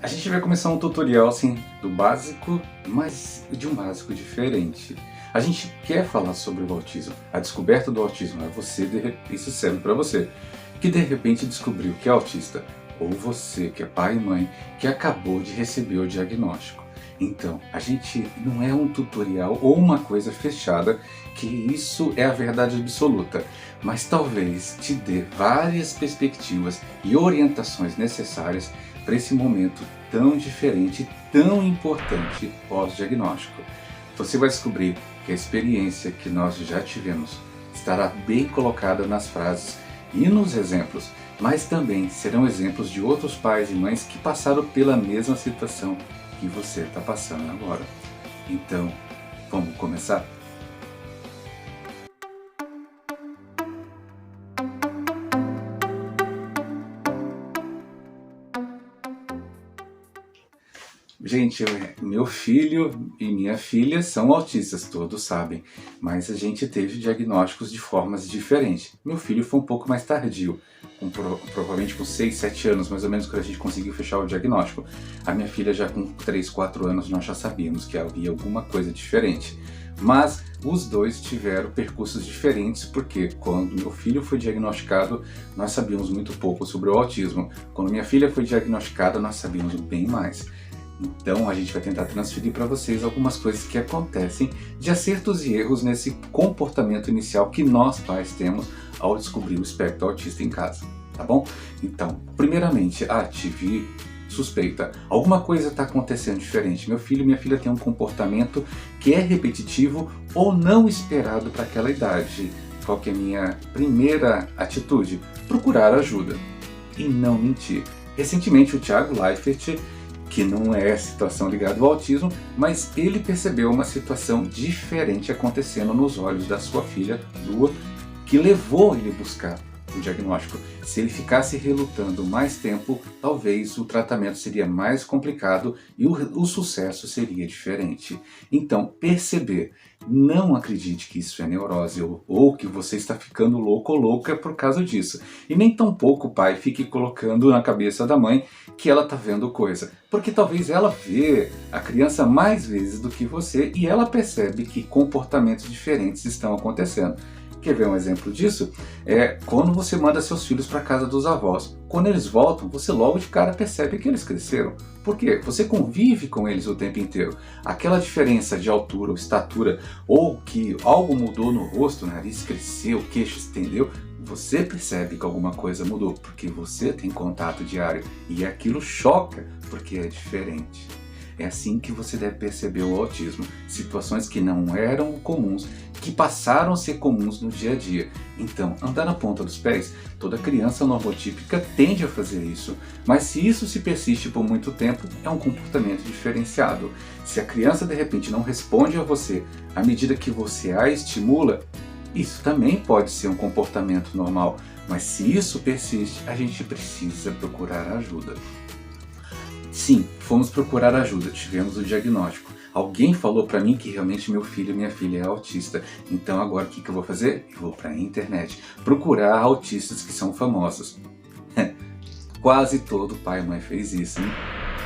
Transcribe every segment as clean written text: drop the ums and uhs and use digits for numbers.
A gente vai começar um tutorial assim do básico, mas de um básico diferente. A gente quer falar sobre o autismo. A descoberta do autismo é você, isso serve para você, que de repente descobriu que é autista, ou você que é pai e mãe, que acabou de receber o diagnóstico. Então, a gente não é um tutorial ou uma coisa fechada, que isso é a verdade absoluta, mas talvez te dê várias perspectivas e orientações necessárias para esse momento tão diferente, tão importante pós-diagnóstico. Você vai descobrir que a experiência que nós já tivemos estará bem colocada nas frases e nos exemplos, mas também serão exemplos de outros pais e mães que passaram pela mesma situação que você está passando agora. Então, vamos começar? Gente, meu filho e minha filha são autistas, todos sabem, mas a gente teve diagnósticos de formas diferentes. Meu filho foi um pouco mais tardio, provavelmente com 6, 7 anos, mais ou menos, quando a gente conseguiu fechar o diagnóstico. A minha filha já com 3, 4 anos nós já sabíamos que havia alguma coisa diferente. Mas os dois tiveram percursos diferentes, porque quando meu filho foi diagnosticado, nós sabíamos muito pouco sobre o autismo. Quando minha filha foi diagnosticada, nós sabíamos bem mais. Então a gente vai tentar transferir para vocês algumas coisas que acontecem de acertos e erros nesse comportamento inicial que nós pais temos ao descobrir o espectro autista em casa, tá bom? Então, primeiramente, tive suspeita. Alguma coisa está acontecendo diferente. Meu filho e minha filha têm um comportamento que é repetitivo ou não esperado para aquela idade. Qual que é a minha primeira atitude? Procurar ajuda e não mentir. Recentemente o Thiago Leifert, que não é situação ligada ao autismo, mas ele percebeu uma situação diferente acontecendo nos olhos da sua filha, Lua, que levou ele a buscar o diagnóstico. Se ele ficasse relutando mais tempo, talvez o tratamento seria mais complicado e o sucesso seria diferente. Então, perceber, não acredite que isso é neurose ou que você está ficando louco ou louca por causa disso. E nem tampouco o pai fique colocando na cabeça da mãe que ela está vendo coisa. Porque talvez ela vê a criança mais vezes do que você e ela percebe que comportamentos diferentes estão acontecendo. Quer ver um exemplo disso? É quando você manda seus filhos para a casa dos avós. Quando eles voltam, você logo de cara percebe que eles cresceram. Por quê? Você convive com eles o tempo inteiro. Aquela diferença de altura ou estatura, ou que algo mudou no rosto, o nariz cresceu, o queixo estendeu, você percebe que alguma coisa mudou, porque você tem contato diário e aquilo choca, porque é diferente. É assim que você deve perceber o autismo, situações que não eram comuns, que passaram a ser comuns no dia a dia. Então, andar na ponta dos pés, toda criança normotípica tende a fazer isso, mas se isso se persiste por muito tempo, é um comportamento diferenciado. Se a criança de repente não responde a você à medida que você a estimula, isso também pode ser um comportamento normal, mas se isso persiste, a gente precisa procurar ajuda. Sim, fomos procurar ajuda, tivemos o diagnóstico. Alguém falou para mim que realmente meu filho e minha filha é autista. Então agora o que eu vou fazer? Eu vou para a internet procurar autistas que são famosos. Quase todo pai e mãe fez isso, hein?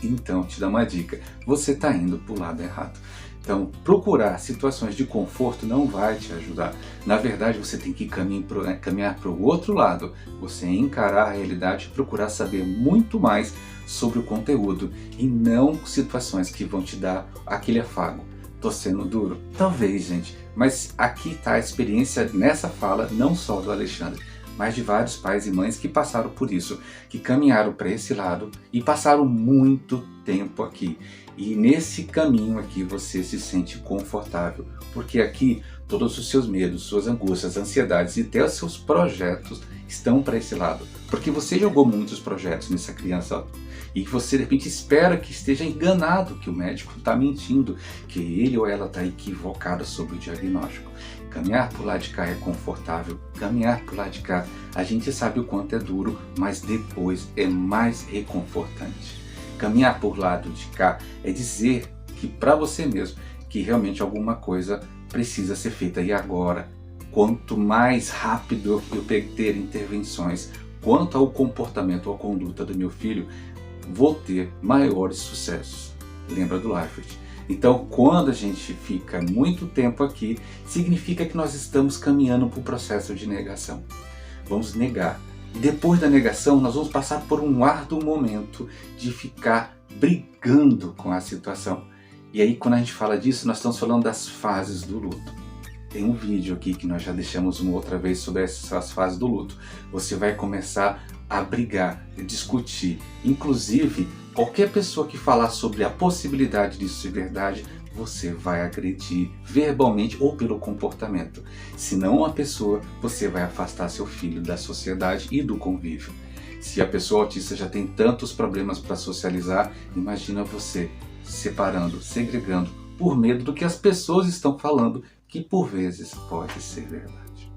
Então te dá uma dica, você está indo para o lado errado. Então, procurar situações de conforto não vai te ajudar. Na verdade, você tem que caminhar para o outro lado. Você encarar a realidade e procurar saber muito mais sobre o conteúdo e não situações que vão te dar aquele afago. Tô sendo duro? Talvez, gente. Mas aqui está a experiência nessa fala, não só do Alexandre, mas de vários pais e mães que passaram por isso, que caminharam para esse lado e passaram muito tempo aqui. E nesse caminho aqui você se sente confortável, porque aqui todos os seus medos, suas angústias, ansiedades e até os seus projetos estão para esse lado. Porque você jogou muitos projetos nessa criança e você de repente espera que esteja enganado, que o médico está mentindo, que ele ou ela está equivocado sobre o diagnóstico. Caminhar por lá de cá é confortável, caminhar por lá de cá a gente sabe o quanto é duro, mas depois é mais reconfortante. Caminhar por lado de cá é dizer que para você mesmo que realmente alguma coisa precisa ser feita e agora. Quanto mais rápido eu ter intervenções quanto ao comportamento ou conduta do meu filho, vou ter maiores sucessos. Lembra do Leifert? Então, quando a gente fica muito tempo aqui, significa que nós estamos caminhando para o processo de negação. Vamos negar. E depois da negação, nós vamos passar por um árduo momento de ficar brigando com a situação. E aí, quando a gente fala disso, nós estamos falando das fases do luto. Tem um vídeo aqui que nós já deixamos uma outra vez sobre essas fases do luto. Você vai começar a brigar, a discutir. Inclusive, qualquer pessoa que falar sobre a possibilidade disso ser verdade, você vai agredir verbalmente ou pelo comportamento. Se não a pessoa, você vai afastar seu filho da sociedade e do convívio. Se a pessoa autista já tem tantos problemas para socializar, imagina você separando, segregando, por medo do que as pessoas estão falando, que por vezes pode ser verdade.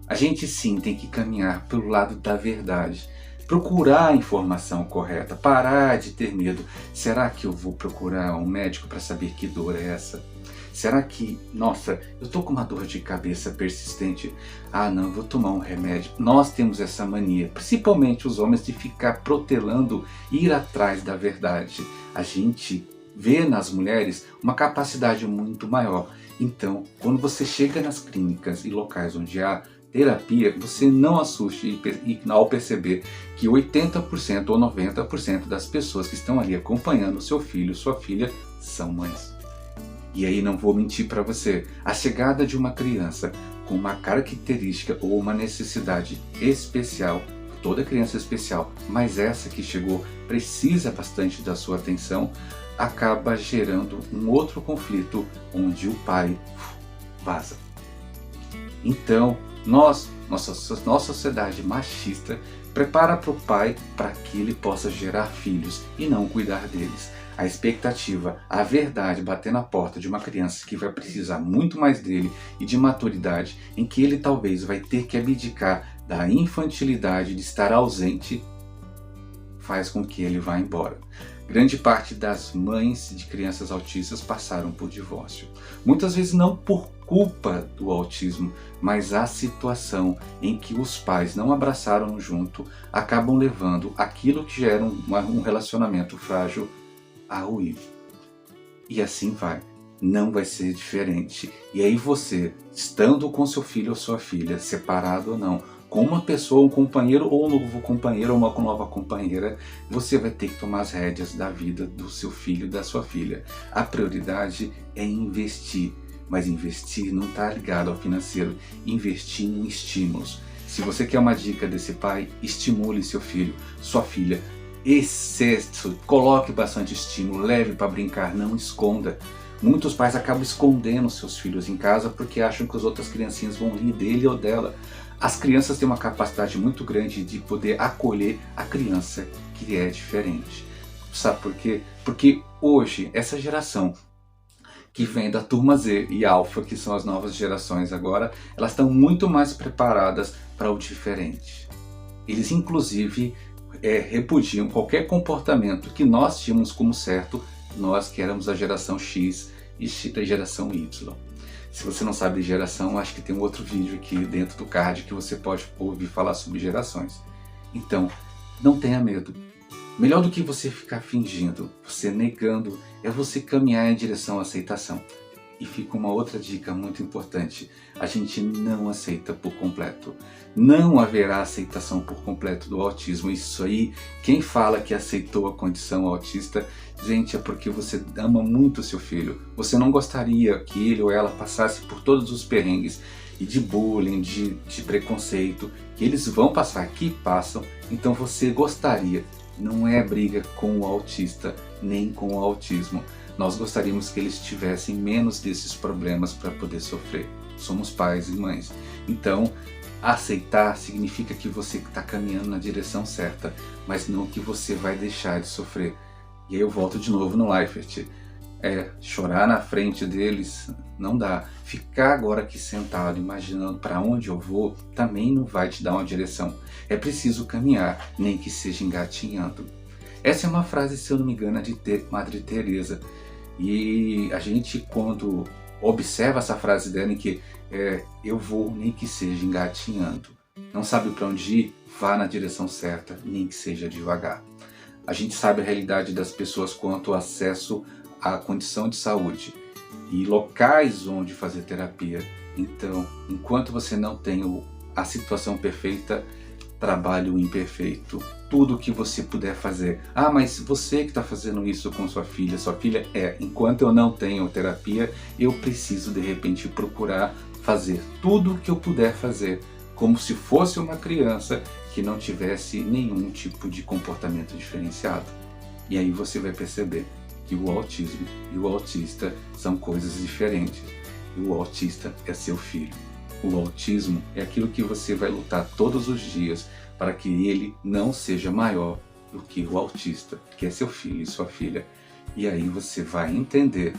A gente sim tem que caminhar pelo lado da verdade, procurar a informação correta, parar de ter medo. Será que eu vou procurar um médico para saber que dor é essa? Será que, nossa, eu estou com uma dor de cabeça persistente? Ah não, vou tomar um remédio. Nós temos essa mania, principalmente os homens, de ficar protelando, ir atrás da verdade. A gente vê nas mulheres uma capacidade muito maior. Então, quando você chega nas clínicas e locais onde há terapia, você não assuste ao perceber que 80% ou 90% das pessoas que estão ali acompanhando o seu filho, sua filha, são mães. E aí não vou mentir para você, a chegada de uma criança com uma característica ou uma necessidade especial, toda criança é especial, mas essa que chegou precisa bastante da sua atenção, acaba gerando um outro conflito onde o pai vaza. Então, nossa sociedade machista prepara para o pai para que ele possa gerar filhos e não cuidar deles. A expectativa, a verdade bater na porta de uma criança que vai precisar muito mais dele e de maturidade, em que ele talvez vai ter que abdicar da infantilidade de estar ausente, faz com que ele vá embora. Grande parte das mães de crianças autistas passaram por divórcio. Muitas vezes não por culpa do autismo, mas a situação em que os pais não abraçaram junto acabam levando aquilo que já era um relacionamento frágil a ruir. E assim vai. Não vai ser diferente. E aí você, estando com seu filho ou sua filha, separado ou não, com uma pessoa, um companheiro ou um novo companheiro ou uma nova companheira, você vai ter que tomar as rédeas da vida do seu filho e da sua filha. A prioridade é investir, mas investir não está ligado ao financeiro, investir em estímulos. Se você quer uma dica desse pai, estimule seu filho, sua filha, excesso, coloque bastante estímulo, leve para brincar, não esconda. Muitos pais acabam escondendo seus filhos em casa porque acham que as outras criancinhas vão rir dele ou dela. As crianças têm uma capacidade muito grande de poder acolher a criança que é diferente. Sabe por quê? Porque hoje, essa geração que vem da turma Z e Alpha, que são as novas gerações agora, elas estão muito mais preparadas para o diferente. Eles inclusive repudiam qualquer comportamento que nós tínhamos como certo, nós que éramos a geração X e a geração Y. Se você não sabe de geração, acho que tem um outro vídeo aqui dentro do card que você pode ouvir falar sobre gerações. Então, não tenha medo. Melhor do que você ficar fingindo, você negando, é você caminhar em direção à aceitação. E fica uma outra dica muito importante, a gente não aceita por completo. Não haverá aceitação por completo do autismo. Isso aí, quem fala que aceitou a condição autista, gente, é porque você ama muito o seu filho. Você não gostaria que ele ou ela passasse por todos os perrengues e de bullying, de preconceito, que eles vão passar, que passam, então você gostaria. Não é briga com o autista, nem com o autismo. Nós gostaríamos que eles tivessem menos desses problemas para poder sofrer. Somos pais e mães. Então, aceitar significa que você está caminhando na direção certa, mas não que você vai deixar de sofrer. E aí eu volto de novo no Leifert. Chorar na frente deles não dá. Ficar agora aqui sentado, imaginando para onde eu vou, também não vai te dar uma direção. É preciso caminhar, nem que seja engatinhando. Essa é uma frase, se eu não me engano, de Madre Teresa. E a gente, quando observa essa frase dela, em que eu vou nem que seja engatinhando. Não sabe para onde ir? Vá na direção certa, nem que seja devagar. A gente sabe a realidade das pessoas quanto ao acesso à condição de saúde e locais onde fazer terapia. Então, enquanto você não tem a situação perfeita, trabalhe o imperfeito. Tudo o que você puder fazer. Ah, mas você que está fazendo isso com sua filha enquanto eu não tenho terapia, eu preciso de repente procurar fazer tudo o que eu puder fazer, como se fosse uma criança que não tivesse nenhum tipo de comportamento diferenciado. E aí você vai perceber que o autismo e o autista são coisas diferentes. E o autista é seu filho. O autismo é aquilo que você vai lutar todos os dias para que ele não seja maior do que o autista, que é seu filho e sua filha. E aí você vai entender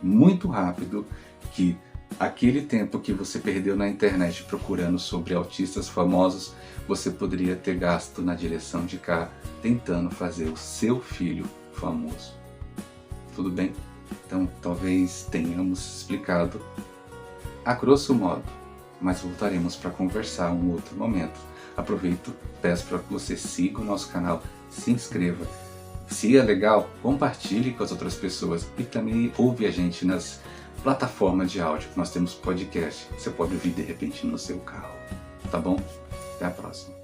muito rápido que aquele tempo que você perdeu na internet procurando sobre autistas famosos, você poderia ter gasto na direção de cá, tentando fazer o seu filho famoso. Tudo bem? Então talvez tenhamos explicado a grosso modo, mas voltaremos para conversar um outro momento. Aproveito, peço para que você siga o nosso canal, se inscreva. Se é legal, compartilhe com as outras pessoas e também ouve a gente nas plataformas de áudio. Nós temos podcast, você pode ouvir de repente no seu carro. Tá bom? Até a próxima.